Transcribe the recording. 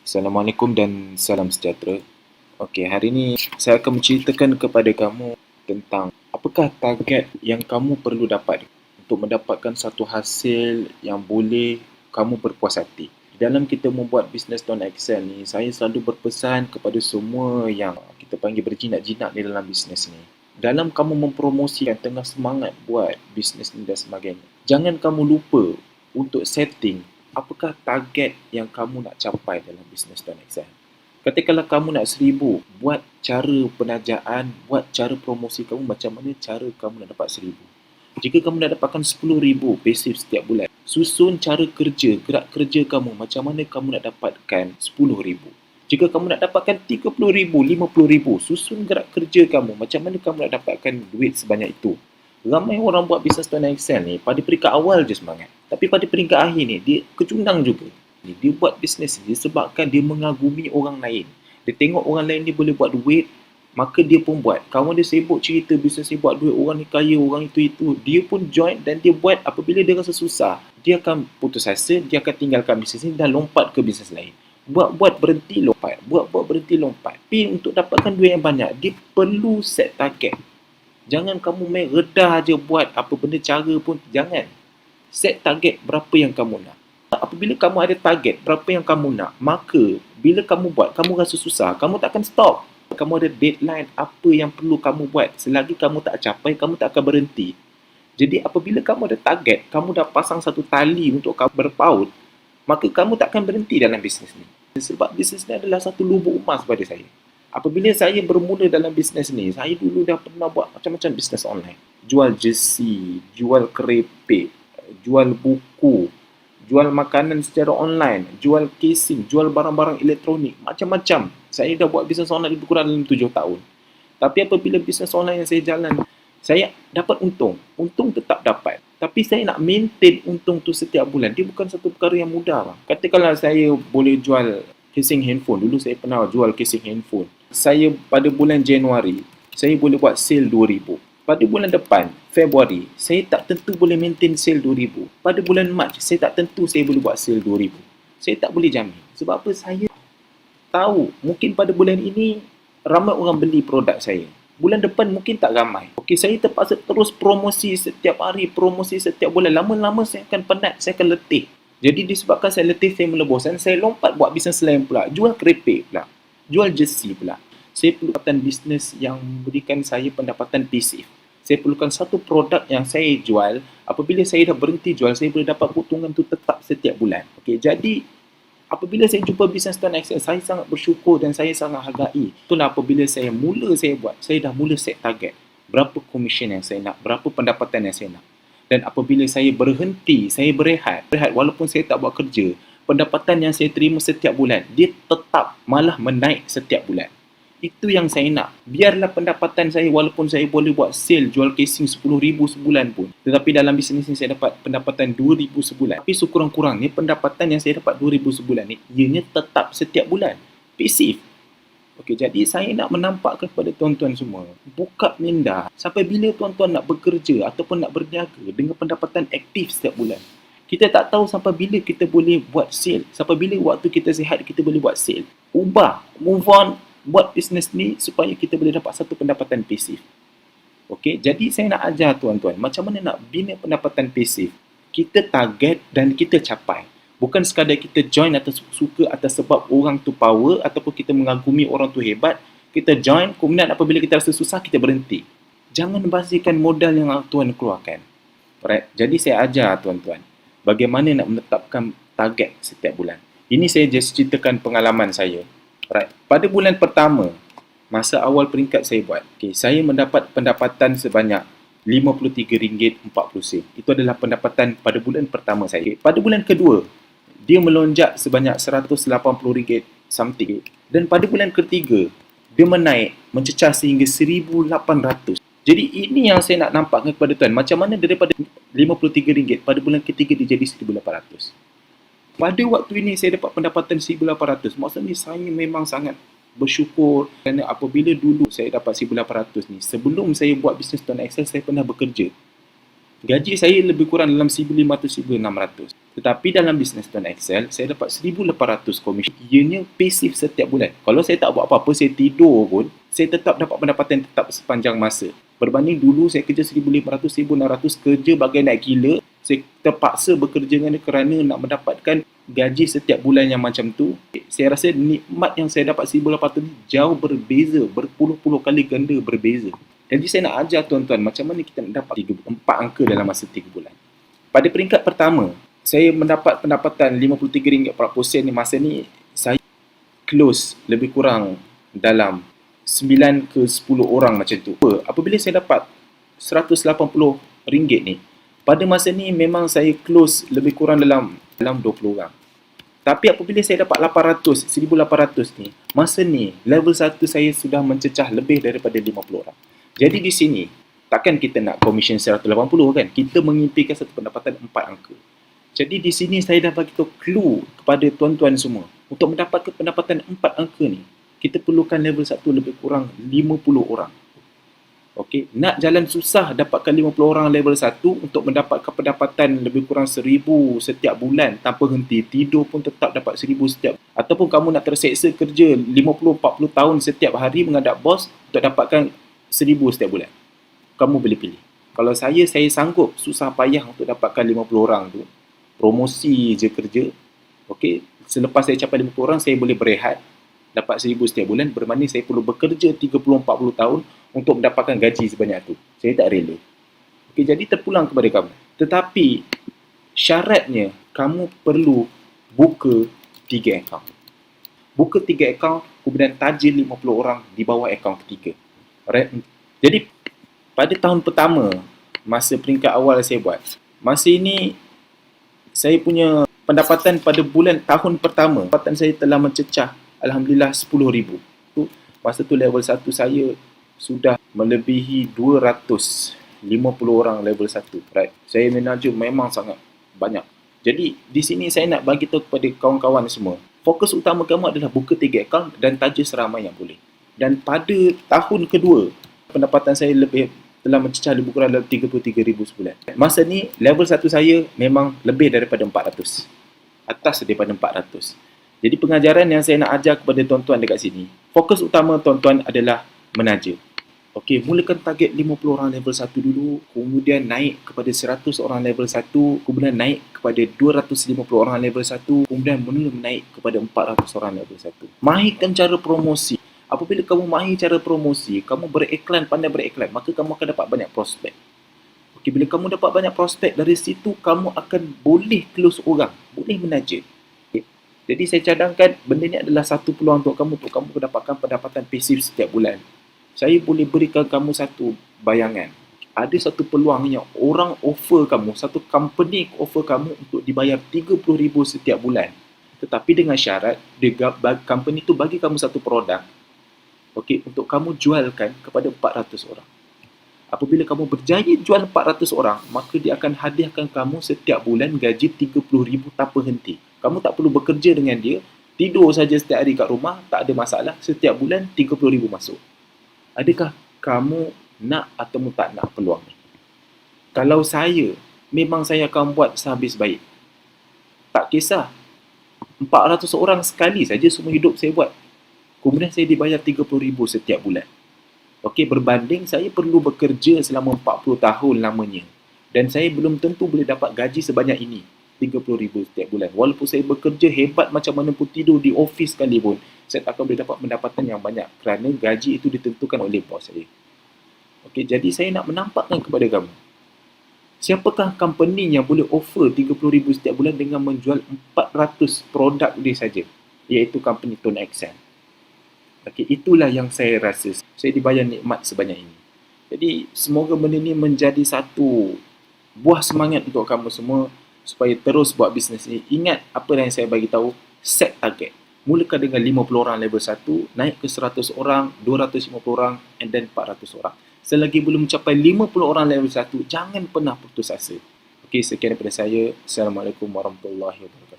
Assalamualaikum dan salam sejahtera. Okey, hari ini saya akan menceritakan kepada kamu tentang apakah target yang kamu perlu dapat untuk mendapatkan satu hasil yang boleh kamu berpuas hati. Dalam kita membuat bisnes Tuan Excel ni, saya selalu berpesan kepada semua yang kita panggil berjinak-jinak di dalam bisnes ni. Dalam kamu mempromosikan tengah semangat buat bisnes ni dan sebagainya, jangan kamu lupa untuk setting apakah target yang kamu nak capai dalam bisnes Tuan Excel. Katakanlah kamu nak 1,000, buat cara penajaan, buat cara promosi kamu macam mana cara kamu nak dapat 1,000. Jika kamu nak dapatkan 10,000 pasif setiap bulan, susun cara kerja, gerak kerja kamu macam mana kamu nak dapatkan 10,000. Jika kamu nak dapatkan 30,000, 50,000, susun gerak kerja kamu macam mana kamu nak dapatkan duit sebanyak itu. Ramai orang buat bisnes Tuan Excel ni pada peringkat awal je semangat. Tapi pada peringkat akhir ni, dia kecundang juga. Dia buat bisnes ni disebabkan dia mengagumi orang lain. Dia tengok orang lain ni boleh buat duit, maka dia pun buat. Kawan dia sibuk cerita bisnes ni buat duit, orang ni kaya, orang itu. Dia pun join dan dia buat. Apabila dia rasa susah, dia akan putus asa, dia akan tinggalkan bisnes ni dan lompat ke bisnes lain. Buat berhenti lompat. Buat berhenti lompat. Tapi untuk dapatkan duit yang banyak, dia perlu set target. Jangan kamu main redah je buat apa benda cara pun. Jangan. Set target berapa yang kamu nak. Apabila kamu ada target berapa yang kamu nak, maka bila kamu buat, kamu rasa susah, kamu tak akan stop. Kamu ada deadline apa yang perlu kamu buat. Selagi kamu tak capai, kamu tak akan berhenti. Jadi apabila kamu ada target, kamu dah pasang satu tali untuk kamu berpaut, maka kamu tak akan berhenti dalam bisnes ni. Sebab bisnes ni adalah satu lubuk emas pada saya. Apabila saya bermula dalam bisnes ni, saya dulu dah pernah buat macam-macam bisnes online. Jual jersey, jual kerepek, jual buku, jual makanan secara online, jual casing, jual barang-barang elektronik, macam-macam. Saya dah buat bisnes online lebih kurang dalam 7 tahun. Tapi apabila bisnes online yang saya jalan, saya dapat untung. Untung tetap dapat. Tapi saya nak maintain untung tu setiap bulan. Dia bukan satu perkara yang mudah. Katakanlah saya boleh jual casing handphone. Dulu saya pernah jual casing handphone. Saya pada bulan Januari, saya boleh buat sale 2,000. Pada bulan depan, Februari, saya tak tentu boleh maintain sale 2,000. Pada bulan Mac, saya tak tentu saya boleh buat sale 2,000. Saya tak boleh jamin. Sebab apa? Saya tahu mungkin pada bulan ini ramai orang beli produk saya. Bulan depan mungkin tak ramai. Okey, saya terpaksa terus promosi setiap hari, promosi setiap bulan. Lama-lama saya akan penat, saya akan letih. Jadi disebabkan saya letih, saya melebos dan saya lompat buat bisnes lain pula. Jual kerepek pula. Jual jersey pula. Saya perlukan bisnes yang memberikan saya pendapatan pasif. Saya perlukan satu produk yang saya jual. Apabila saya dah berhenti jual, saya boleh dapat keuntungan tu tetap setiap bulan. Okey, jadi apabila saya jumpa bisnes Tuan Excel, saya sangat bersyukur dan saya sangat hargai. Itulah apabila saya buat, saya dah mula set target. Berapa komisen yang saya nak, berapa pendapatan yang saya nak. Dan apabila saya berhenti, saya berehat walaupun saya tak buat kerja, pendapatan yang saya terima setiap bulan, dia tetap malah menaik setiap bulan. Itu yang saya nak. Biarlah pendapatan saya, walaupun saya boleh buat sale, jual casing 10,000 sebulan pun. Tetapi dalam bisnes ni saya dapat pendapatan 2,000 sebulan. Tapi sekurang-kurangnya pendapatan yang saya dapat 2,000 sebulan ni, ianya tetap setiap bulan. Pasif. Okey, jadi saya nak menampakkan kepada tuan-tuan semua, buka minda. Sampai bila tuan-tuan nak bekerja ataupun nak berniaga dengan pendapatan aktif setiap bulan. Kita tak tahu sampai bila kita boleh buat sale. Sampai bila waktu kita sihat kita boleh buat sale. Ubah, move on, buat bisnes ni supaya kita boleh dapat satu pendapatan pasif. Okey, jadi saya nak ajar tuan-tuan macam mana nak bina pendapatan pasif. Kita target dan kita capai. Bukan sekadar kita join atau suka atas sebab orang tu power ataupun kita mengagumi orang tu hebat. Kita join, kemudian apabila kita rasa susah kita berhenti. Jangan bahasikan modal yang tuan keluarkan. Alright, jadi saya ajar tuan-tuan bagaimana nak menetapkan target setiap bulan. Ini saya just ceritakan pengalaman saya. Right. Pada bulan pertama, masa awal peringkat saya buat, saya mendapat pendapatan sebanyak RM53.40. Itu adalah pendapatan pada bulan pertama saya. Pada bulan kedua, dia melonjak sebanyak RM180 something. Dan pada bulan ketiga, dia menaik, mencecah sehingga RM1,800. Jadi ini yang saya nak nampakkan kepada tuan. Macam mana daripada RM53 pada bulan ketiga dia jadi RM1,800. Pada waktu ini saya dapat pendapatan RM1,800. Maksudnya saya memang sangat bersyukur kerana apabila dulu saya dapat RM1,800 ni, sebelum saya buat bisnes Tuan Excel, saya pernah bekerja. Gaji saya lebih kurang dalam 1,500-1,600. Tetapi dalam bisnes Tuan Excel, saya dapat 1,800 komisen. Ianya pasif setiap bulan. Kalau saya tak buat apa-apa, saya tidur pun, saya tetap dapat pendapatan tetap sepanjang masa. Berbanding dulu saya kerja 1,500, 1,600, kerja bagai nak gila. Saya terpaksa bekerja dengan dia kerana nak mendapatkan gaji setiap bulan yang macam tu. Saya rasa nikmat yang saya dapat 1,800 ni jauh berbeza, berpuluh-puluh kali ganda berbeza. Jadi saya nak ajar tuan-tuan macam mana kita nak dapat 4 angka dalam masa 3 bulan. Pada peringkat pertama, saya mendapat pendapatan RM53.40 ni. Masa ni saya close lebih kurang dalam 9 ke 10 orang macam tu. Apabila saya dapat RM180 ni, pada masa ni memang saya close lebih kurang dalam 20 orang. Tapi apabila saya dapat 1,800 ni, masa ni level 1 saya sudah mencecah lebih daripada 50 orang. Jadi di sini, takkan kita nak komisen 180 kan? Kita mengimpikan satu pendapatan 4 angka. Jadi di sini saya dah bagi tahu clue kepada tuan-tuan semua. Untuk mendapatkan pendapatan 4 angka ni, kita perlukan level 1 lebih kurang 50 orang. Okey, nak jalan susah dapatkan 50 orang level 1 untuk mendapatkan pendapatan lebih kurang 1,000 setiap bulan tanpa henti. Tidur pun tetap dapat 1,000 setiap. Ataupun kamu nak terseksa kerja 50-40 tahun setiap hari menghadap bos untuk dapatkan 1,000 setiap bulan. Kamu boleh pilih. Kalau saya sanggup susah payah untuk dapatkan 50 orang tu. Promosi je kerja. Okey, selepas saya capai 50 orang, saya boleh berehat. Dapat 1,000 setiap bulan. Bermakna saya perlu bekerja 30-40 tahun untuk mendapatkan gaji sebanyak tu. Saya tak rela. Okey, jadi terpulang kepada kamu. Tetapi, syaratnya, kamu perlu buka 3 akaun. Buka 3 akaun, kemudian tajil 50 orang di bawah akaun ketiga. Jadi, pada tahun pertama, masa peringkat awal saya buat, masa ini, saya punya pendapatan pada tahun pertama, pendapatan saya telah mencecah, Alhamdulillah, 10,000. Masa tu level 1 saya sudah melebihi 250 orang level 1. Right? Saya manager memang sangat banyak. Jadi, di sini saya nak bagi tahu kepada kawan-kawan semua, fokus utama kamu adalah buka 3 akaun dan tajil seramai yang boleh. Dan pada tahun kedua, pendapatan saya telah mencecah lebih kurang dalam 33,000 sebulan. Masa ni, level 1 saya memang lebih daripada 400. Atas daripada 400. Jadi pengajaran yang saya nak ajar kepada tuan-tuan dekat sini, fokus utama tuan-tuan adalah menaja. Okey, mulakan target 50 orang level 1 dulu, kemudian naik kepada 100 orang level 1, kemudian naik kepada 250 orang level 1, kemudian mula naik kepada 400 orang level 1. Mahirkan cara promosi. Apabila kamu mahir cara promosi, kamu bereklan, pandai bereklan, maka kamu akan dapat banyak prospek. Okey, bila kamu dapat banyak prospek, dari situ kamu akan boleh close orang, boleh menaja. Okay. Jadi saya cadangkan benda ni adalah satu peluang untuk kamu mendapatkan pendapatan pasif setiap bulan. Saya boleh berikan kamu satu bayangan. Ada satu peluang yang orang offer kamu, satu company offer kamu untuk dibayar 30,000 setiap bulan. Tetapi dengan syarat, company tu bagi kamu satu produk, okey, untuk kamu jualkan kepada 400 orang. Apabila kamu berjaya jual 400 orang, maka dia akan hadiahkan kamu setiap bulan gaji 30,000 tanpa henti. Kamu tak perlu bekerja dengan dia, tidur saja setiap hari kat rumah, tak ada masalah. Setiap bulan 30,000 masuk. Adakah kamu nak atau tak nak peluang ni? Kalau saya, memang saya akan buat sehabis baik. Tak kisah. 400 orang sekali saja semua hidup saya buat. Kemudian saya dibayar 30,000 setiap bulan. Okey, berbanding saya perlu bekerja selama 40 tahun lamanya. Dan saya belum tentu boleh dapat gaji sebanyak ini. 30,000 setiap bulan. Walaupun saya bekerja hebat macam mana pun, tidur di office sekalipun, saya tak akan boleh dapat pendapatan yang banyak kerana gaji itu ditentukan oleh bos saya. Okey, jadi saya nak menampakkan kepada kamu, siapakah company yang boleh offer 30,000 setiap bulan dengan menjual 400 produk dia saja, iaitu company Tuan Excel. Okey, itulah yang saya rasa saya dibayar nikmat sebanyak ini. Jadi semoga benda ni menjadi satu buah semangat untuk kamu semua supaya terus buat bisnes ni. Ingat apa yang saya bagi tahu, set target. Mulakan dengan 50 orang level 1, naik ke 100 orang, 250 orang, and then 400 orang. Selagi belum mencapai 50 orang level 1, jangan pernah putus asa. Okey, sekian daripada saya. Assalamualaikum warahmatullahi wabarakatuh.